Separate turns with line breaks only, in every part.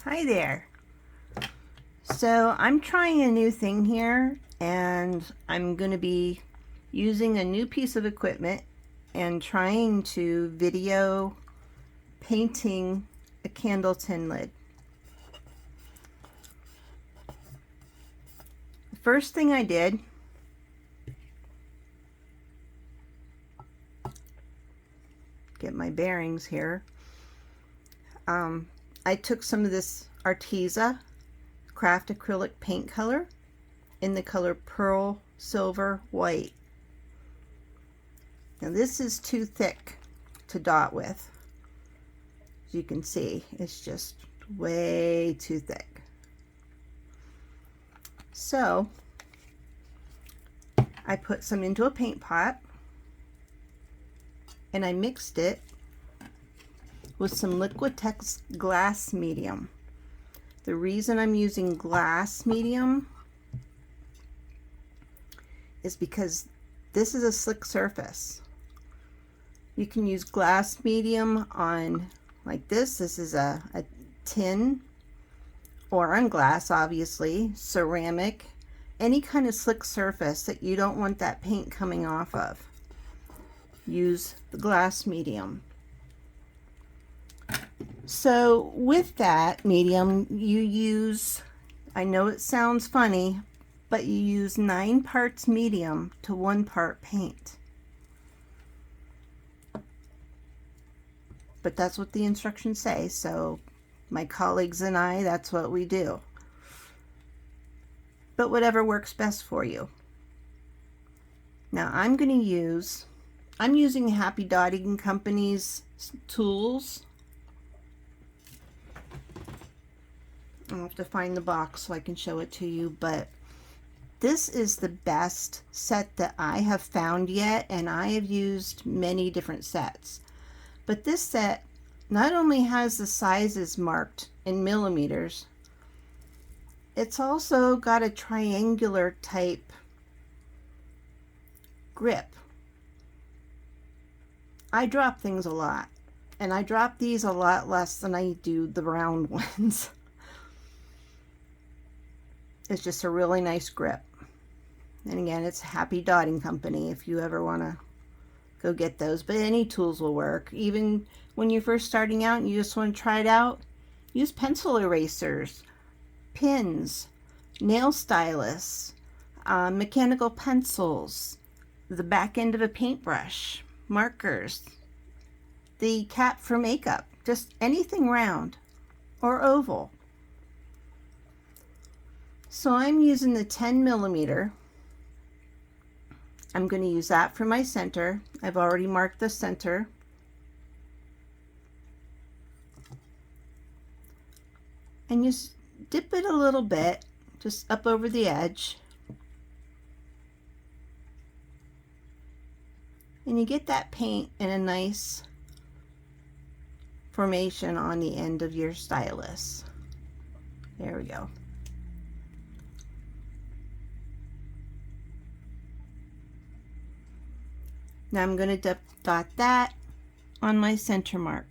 Hi there. So I'm trying a new thing here, and I'm going to be using a new piece of equipment and trying to video painting a candle tin lid. The first thing I did, get my bearings here, I took some of this Arteza craft acrylic paint color in the color Pearl Silver White. Now this is too thick to dot with. As you can see, it's just way too thick. So I put some into a paint pot and I mixed it with some Liquitex glass medium. The reason I'm using glass medium is because this is a slick surface. You can use glass medium on like this. This is a tin, or on glass, obviously, ceramic, any kind of slick surface that you don't want that paint coming off of. Use the glass medium. So with that medium, you use, I know it sounds funny, but you use 9 parts medium to 1 part paint. But that's what the instructions say, so my colleagues and I, that's what we do. But whatever works best for you. Now I'm using Happy Dotting Company's tools. I'll have to find the box so I can show it to you, but this is the best set that I have found yet, and I have used many different sets. But this set not only has the sizes marked in millimeters, it's also got a triangular type grip. I drop things a lot, and I drop these a lot less than I do the round ones. It's just a really nice grip. And again, it's Happy Dotting Company if you ever want to go get those. But any tools will work. Even when you're first starting out and you just want to try it out, use pencil erasers, pins, nail stylus, mechanical pencils, the back end of a paintbrush, markers, the cap for makeup, just anything round or oval. So I'm using the 10 millimeter. I'm going to use that for my center. I've already marked the center. And just dip it a little bit, just up over the edge. And you get that paint in a nice formation on the end of your stylus. There we go. Now I'm going to dot that on my center mark.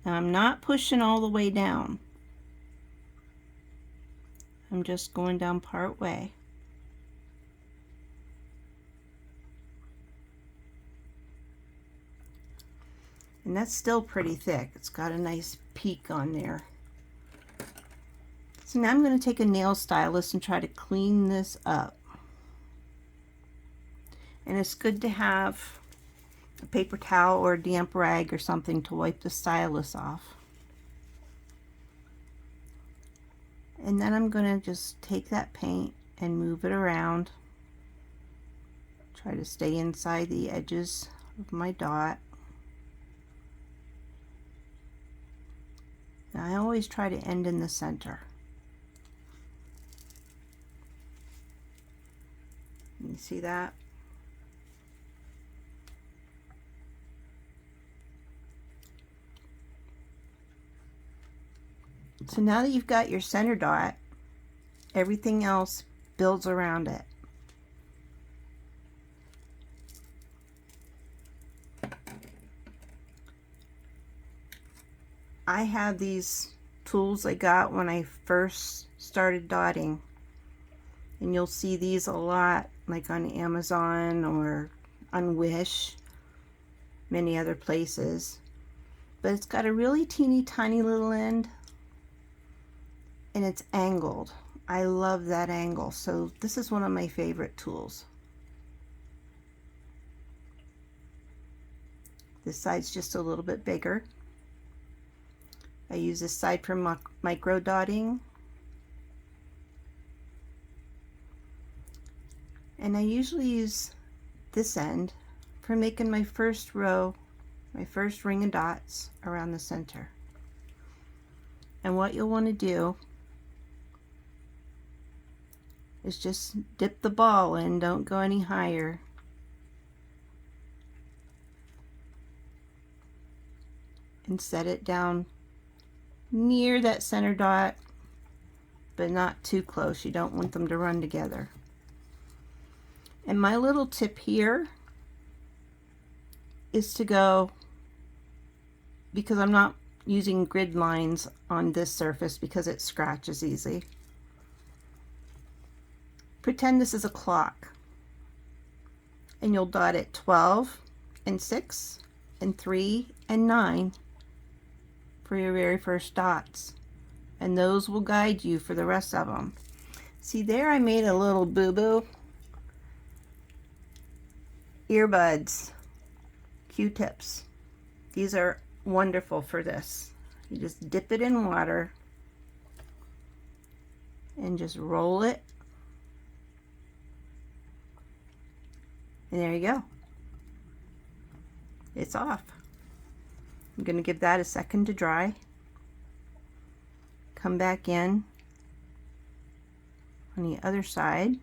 Now I'm not pushing all the way down. I'm just going down part way. And that's still pretty thick. It's got a nice peak on there. So now I'm going to take a nail stylus and try to clean this up. And it's good to have a paper towel or a damp rag or something to wipe the stylus off. And then I'm going to just take that paint and move it around. Try to stay inside the edges of my dot. And I always try to end in the center. You see that? So now that you've got your center dot, everything else builds around it. I have these tools I got when I first started dotting. And you'll see these a lot, like on Amazon or on Wish, many other places. But it's got a really teeny tiny little end, and it's angled. I love that angle, so this is one of my favorite tools. This side's just a little bit bigger. I use this side for micro dotting. And I usually use this end for making my first row, my first ring of dots around the center. And what you'll want to do is just dip the ball in, don't go any higher. And set it down near that center dot, but not too close. You don't want them to run together. And my little tip here is to go, because I'm not using grid lines on this surface because it scratches easy. Pretend this is a clock, and you'll dot at 12 and 6 and 3 and 9 for your very first dots, and those will guide you for the rest of them. See there, I made a little boo-boo. Earbuds, Q-tips. These are wonderful for this. You just dip it in water and just roll it, and there you go. It's off. I'm going to give that a second to dry. Come back in on the other side.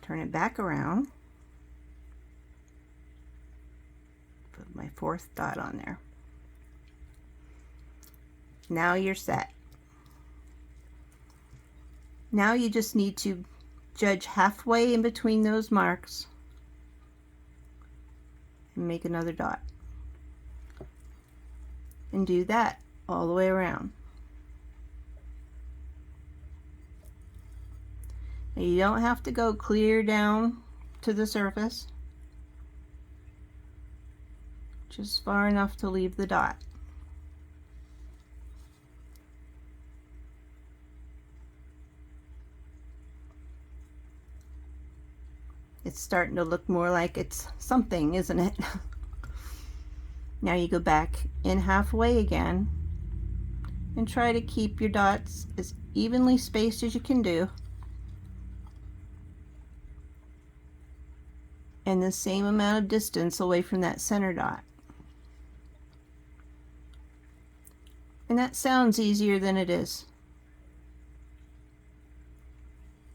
Turn it back around. Put my fourth dot on there. Now you're set. Now you just need to judge halfway in between those marks and make another dot. And do that all the way around. Now you don't have to go clear down to the surface, just far enough to leave the dot. It's starting to look more like it's something, isn't it? Now you go back in halfway again and try to keep your dots as evenly spaced as you can do, and the same amount of distance away from that center dot. And that sounds easier than it is.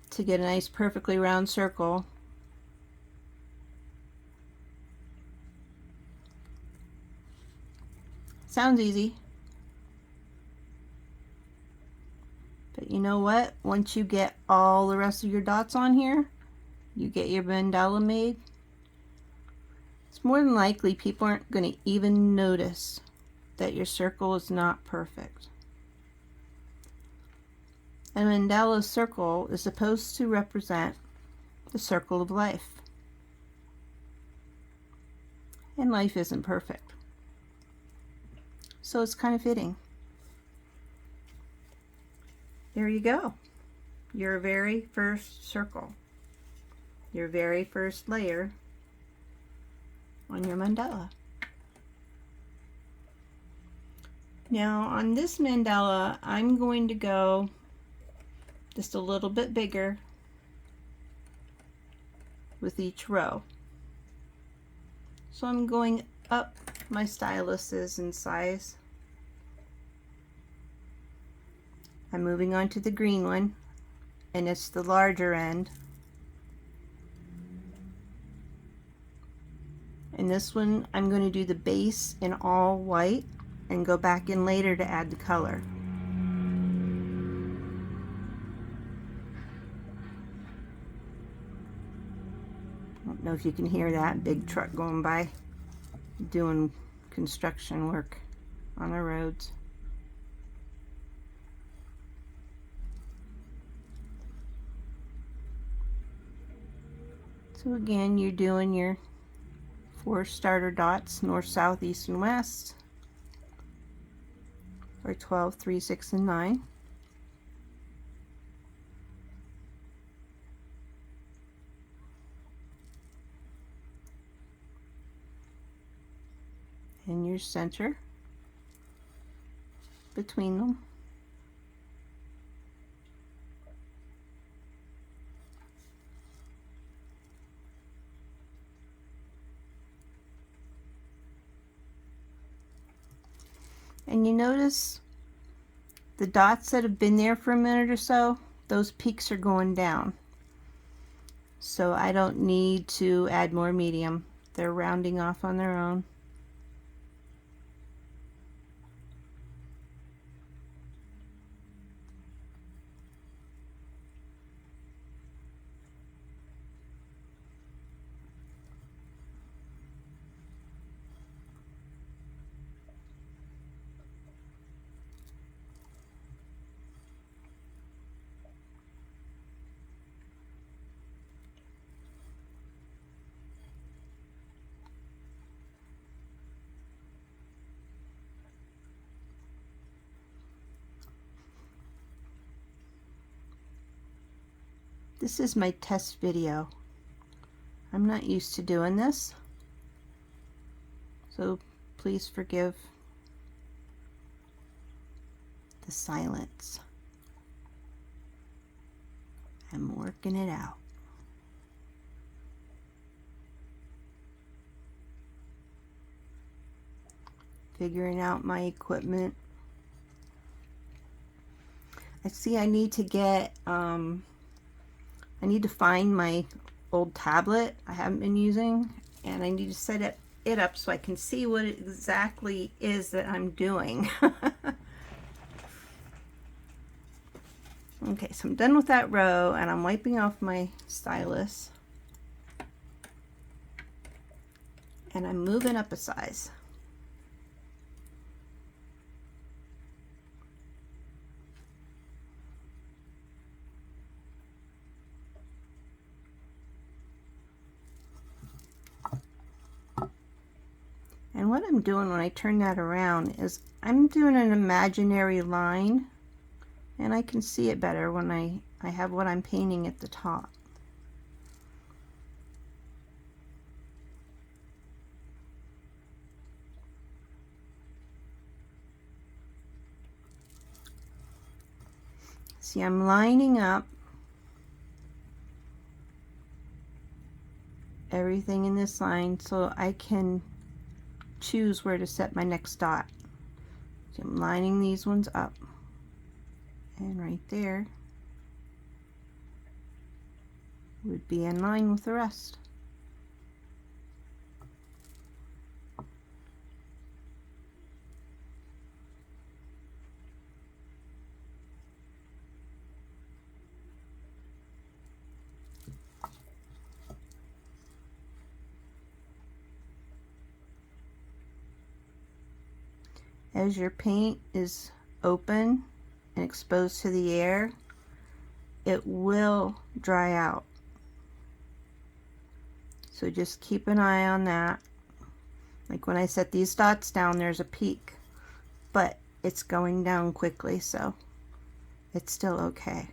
To get a nice perfectly round circle, sounds easy, but you know what? Once you get all the rest of your dots on here, you get your mandala made, it's more than likely people aren't going to even notice that your circle is not perfect. A mandala circle is supposed to represent the circle of life, and life isn't perfect. So it's kind of fitting. There you go. Your very first circle. Your very first layer on your mandala. Now on this mandala, I'm going to go just a little bit bigger with each row. So I'm going up my styluses in size. I'm moving on to the green one, and it's the larger end. And this one I'm going to do the base in all white and go back in later to add the color. I don't know if you can hear that big truck going by doing construction work on the roads. So again, you're doing your 4 starter dots, north, south, east, and west, or 12, 3, 6, and 9. And your center between them. And you notice the dots that have been there for a minute or so, those peaks are going down. So I don't need to add more medium. They're rounding off on their own. This is my test video. I'm not used to doing this, so please forgive the silence. I'm working it out. Figuring out my equipment. I see I need to get, I need to find my old tablet I haven't been using, and I need to set it up so I can see what it exactly is that I'm doing. Okay, so I'm done with that row, and I'm wiping off my stylus, and I'm moving up a size. And what I'm doing when I turn that around is I'm doing an imaginary line, and I can see it better when I have what I'm painting at the top. See, I'm lining up everything in this line so I can choose where to set my next dot. So I'm lining these ones up, and right there would be in line with the rest. As your paint is open and exposed to the air, it will dry out. So just keep an eye on that. Like when I set these dots down, there's a peak, but it's going down quickly, so it's still okay.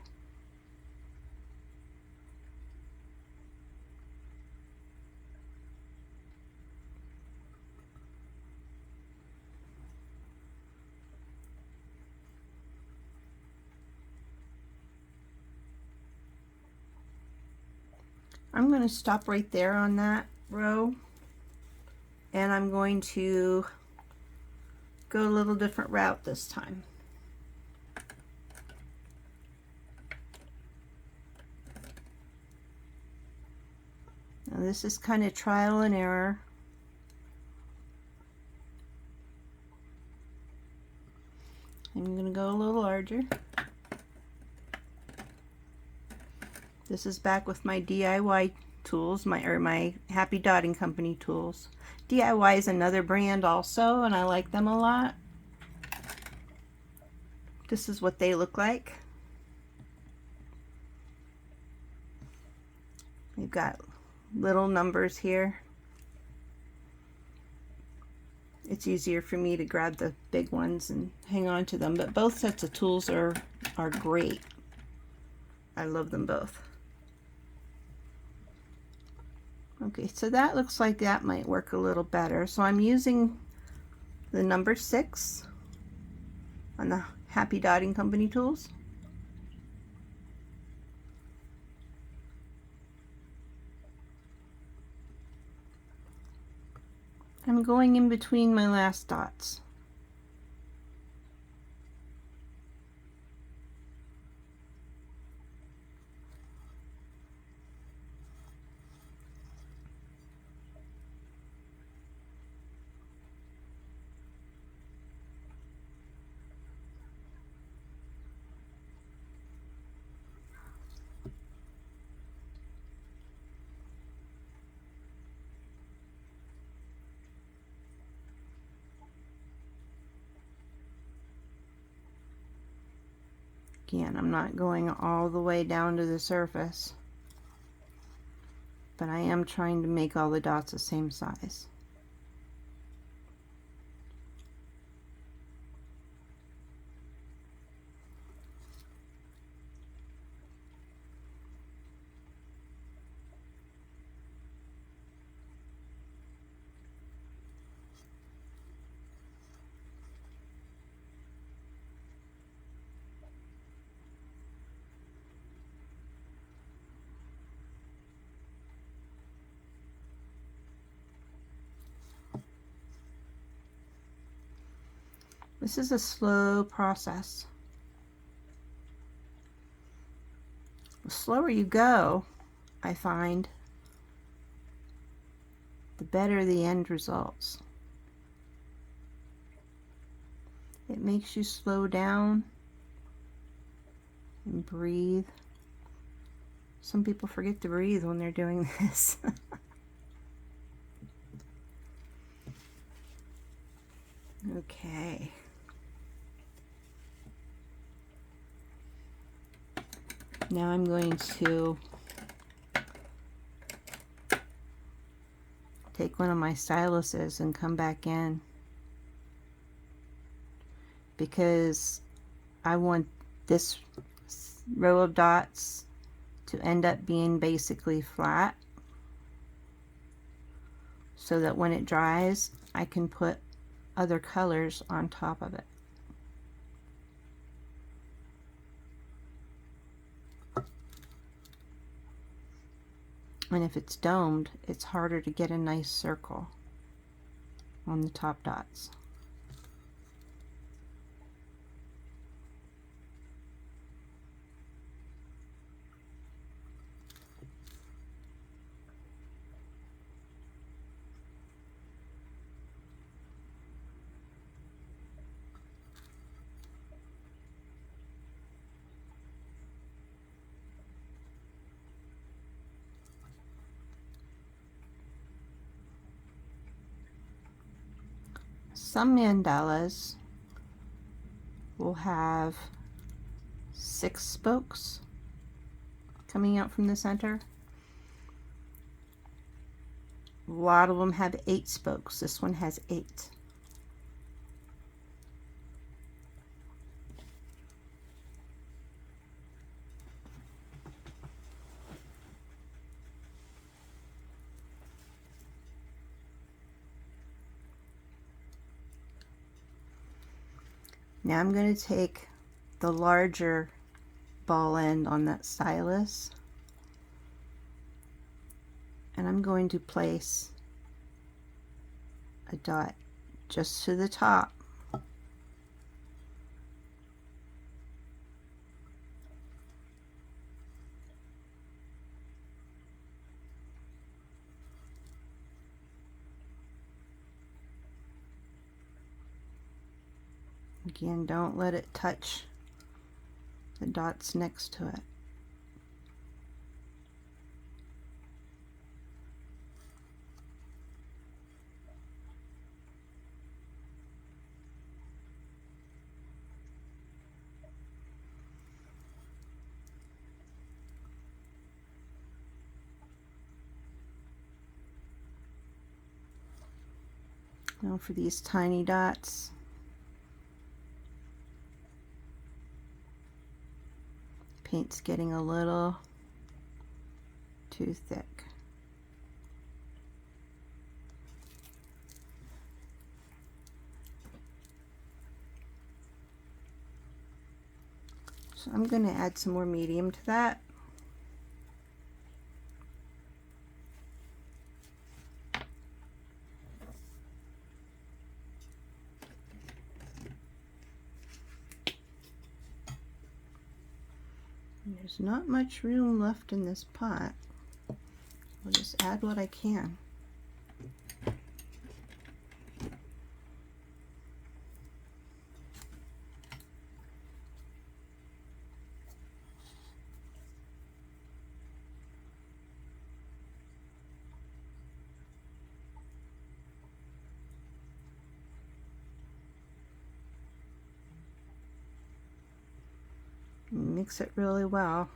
I'm going to stop right there on that row, and I'm going to go a little different route this time. Now this is kind of trial and error. I'm going to go a little larger. This is back with my DIY tools, my Happy Dotting Company tools. DIY is another brand also, and I like them a lot. This is what they look like. You've got little numbers here. It's easier for me to grab the big ones and hang on to them, but both sets of tools are great. I love them both. Okay, so that looks like that might work a little better. So I'm using the number 6 on the Happy Dotting Company tools. I'm going in between my last dots. Again, I'm not going all the way down to the surface, but I am trying to make all the dots the same size. This is a slow process. The slower you go, I find, the better the end results. It makes you slow down and breathe. Some people forget to breathe when they're doing this. Okay. Now I'm going to take one of my styluses and come back in, because I want this row of dots to end up being basically flat, so that when it dries I can put other colors on top of it. And if it's domed, it's harder to get a nice circle on the top dots. Some mandalas will have 6 spokes coming out from the center. A lot of them have 8 spokes. This one has 8. Now I'm going to take the larger ball end on that stylus, and I'm going to place a dot just to the top. Again, don't let it touch the dots next to it. Now for these tiny dots, paint's getting a little too thick. So I'm going to add some more medium to that. And there's not much room left in this pot. I'll just add what I can. Mix it really well.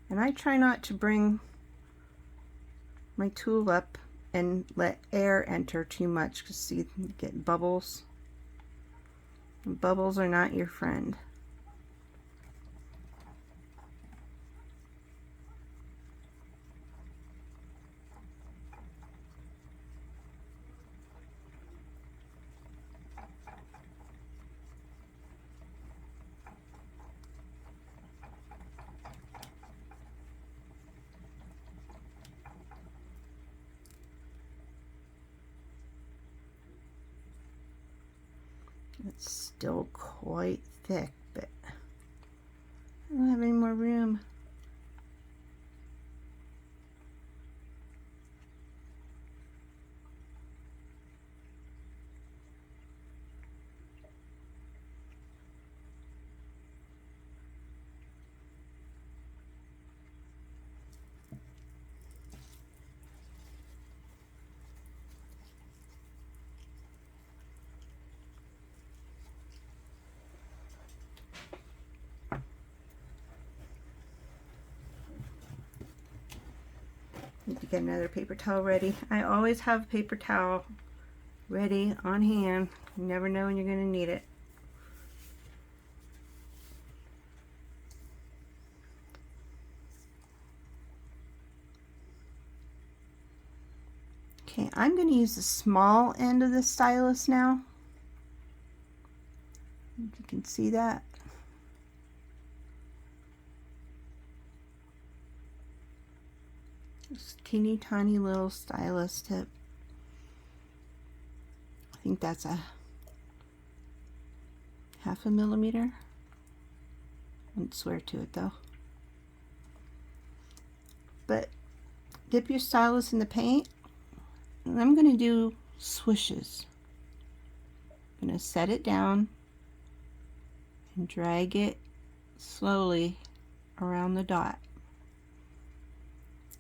And I try not to bring my tool up and let air enter too much, because see, you get bubbles. Bubbles are not your friend. It's still quite thick, but I don't have any more room. Need to get another paper towel ready. I always have a paper towel ready on hand. You never know when you're going to need it. Okay, I'm going to use the small end of the stylus now. If you can see that. This teeny tiny little stylus tip. I think that's a 1/2 millimeter. I wouldn't swear to it though. But dip your stylus in the paint, and I'm going to do swishes. I'm going to set it down and drag it slowly around the dot.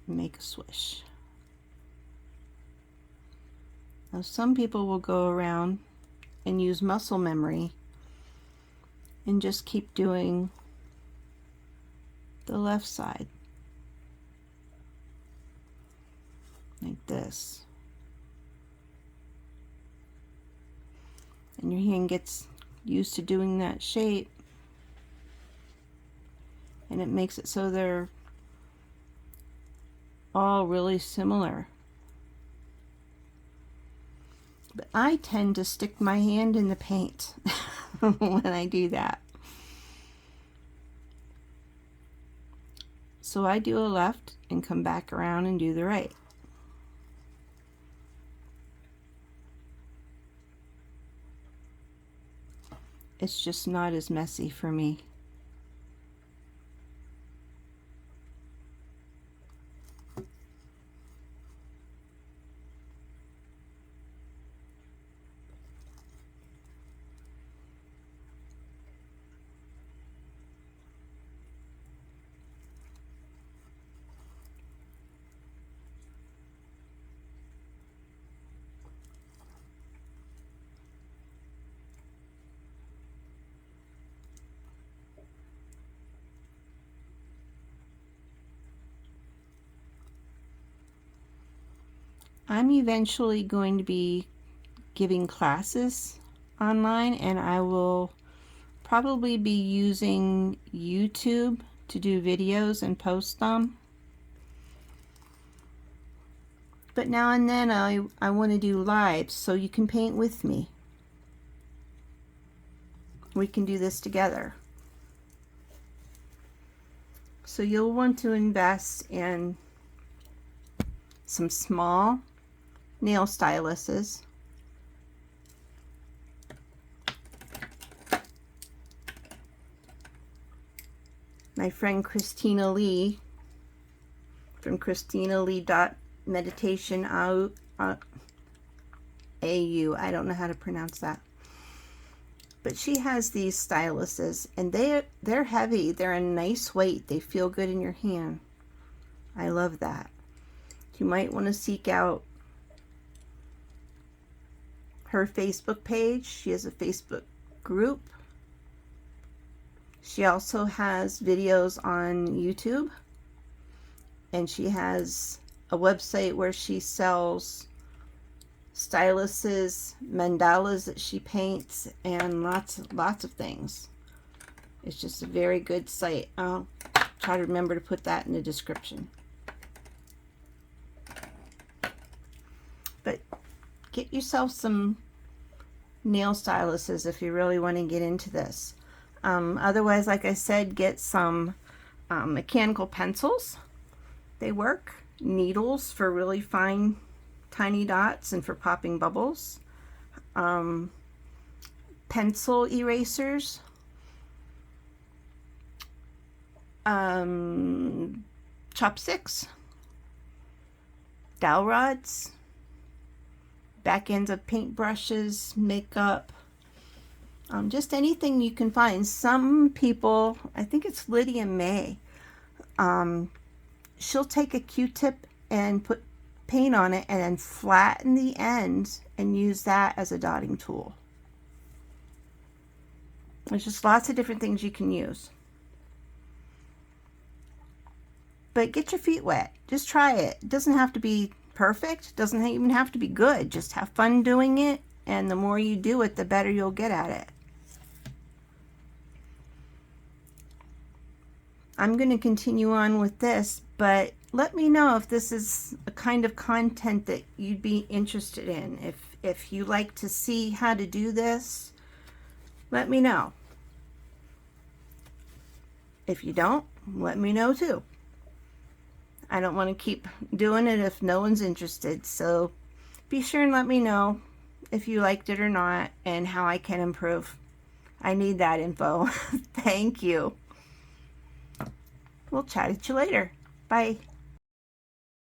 Make a swish. Now some people will go around and use muscle memory and just keep doing the left side like this, and your hand gets used to doing that shape, and it makes it so they're all really similar. But I tend to stick my hand in the paint when I do that. So I do a left and come back around and do the right. It's just not as messy for me. I'm eventually going to be giving classes online, and I will probably be using YouTube to do videos and post them. But now and then I want to do lives so you can paint with me. We can do this together. So you'll want to invest in some small nail styluses. My friend Christina Lee from christinalee.meditation AU, I don't know how to pronounce that. But she has these styluses, and they're heavy. They're a nice weight. They feel good in your hand. I love that. You might want to seek out her Facebook page. She has a Facebook group. She also has videos on YouTube, and she has a website where she sells styluses, mandalas that she paints, and lots of things. It's just a very good site. I'll try to remember to put that in the description. But get yourself some nail styluses if you really want to get into this. Otherwise, like I said, get some mechanical pencils. They work. Needles for really fine, tiny dots and for popping bubbles. Pencil erasers. Chopsticks. Dowel rods. Back ends of paintbrushes, makeup. Just anything you can find. Some people, I think it's Lydia May, she'll take a Q-tip and put paint on it and then flatten the ends and use that as a dotting tool. There's just lots of different things you can use. But get your feet wet. Just try it. It doesn't have to be perfect. It doesn't even have to be good. Just have fun doing it, and the more you do it, the better you'll get at it. I'm going to continue on with this, but let me know if this is a kind of content that you'd be interested in. If you like to see how to do this, let me know. If you don't, let me know too. I don't want to keep doing it if no one's interested, so be sure and let me know if you liked it or not and how I can improve. I need that info. Thank you. We'll chat at you later. Bye.